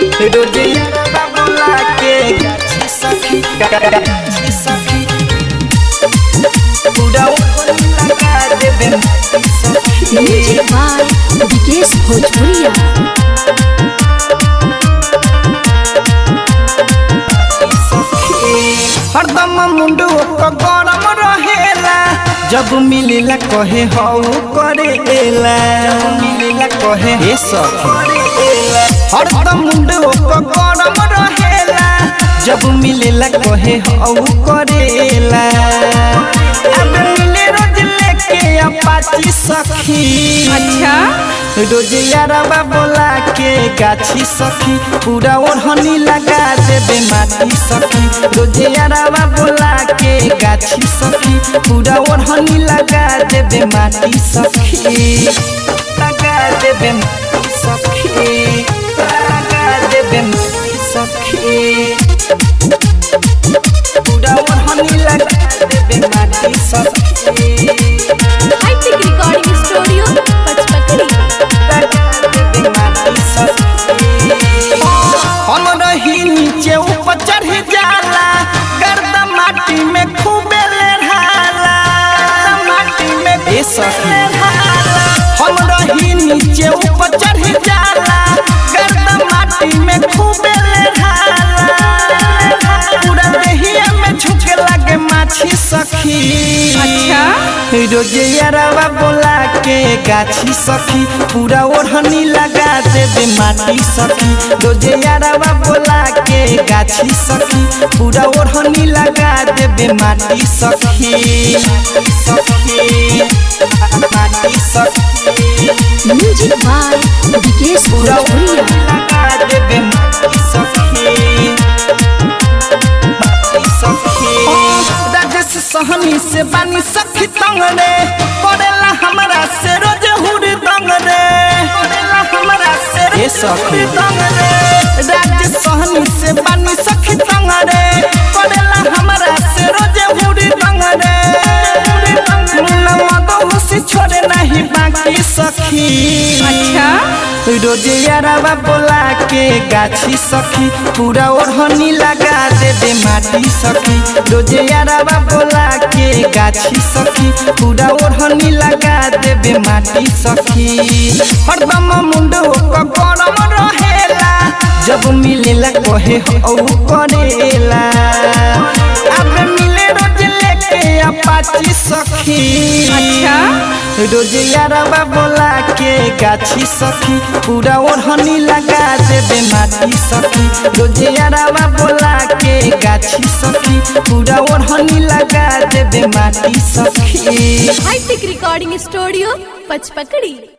रोजे यारवा बोला के गाछी सखी गाछी सखी पूरा ओढ़नी लगा देबे माटी सखी। म्यूजिक बाय विकेश भोजपुरिया। हरदम मुंडो को गरम रहेला जब मिलेला कहे हौ करेला मिलेला कहे हे सखी हरदम मुंडो को गरम रहेला जब मिलेला कहे हौ करेला अब मिले रोज लेके अपाची सखी। अच्छा रोज यारवा बोला के गाछी सखी पूरा ओढ़नी लगा देबे माटी सखी। रोज यारवा बोला के गाछी सखी पूरा ओढ़नी लगा देबे माटी सखी लगा देबे माटी सखी लगा देबे माटी सखी पूरा ओढ़नी लगा देबे माटी सखी। Hi tech recording studio Pachpakri. हम रही नीचे ऊपर चढ़ जाला गर्दा माटी में खूबे लेढ़ाला माटी में ए सखी हम रही नीचे ऊपर चढ़ जाला गर्दा माटी में खूबे लेढ़ाला पूरा देहिया में झुके लागे माछी सखी। अच्छा रोज यारवा बोला के गाछी सखी पूरा ओढ़नी लगा देबे माटी सखी। रोज यारवा बोला के गाछी सखी पूरा ओढ़नी लगा देबे माटी सखी सखी माटी सखी म्यूजिक बाय विकेश पूरा भोजपुरिया। ओढ़नी लगा देबे माटी सखी माटी सखी। राजेश सहनी से बानी सखी तंग रे करेला हमरा से रोज हुरी तंग रे करेला हमरा से रोज सखी तंग रे राजेश सहनी से बानी सखी तंग रे करेला हमरा से रोज हुरी तंग रे मुन्ना मदो हुसी छोड़े नहीं बाकी सखी। अच्छा रोज यारवा बोला के गाछी सखी पूरा ओढ़नी लगा देबे माटी सखी। रोज यारवा बोला के गाछी सखी पूरा ओढ़नी लगा देबे माटी सखी। हरदम मुंडो को गरम रहेला जब मिलेला कहे हौ करेला अब मिले रोज लेके अपाची सखी। अच्छा रोज यारवा बोला के गाछी सखी पूरा ओढ़नी लगा देबे माटी सखी। रोज यारवा बोला के गाछी सखी पूरा ओढ़नी लगा देबे माटी सखी। Hi tech recording studio Pachpakdi.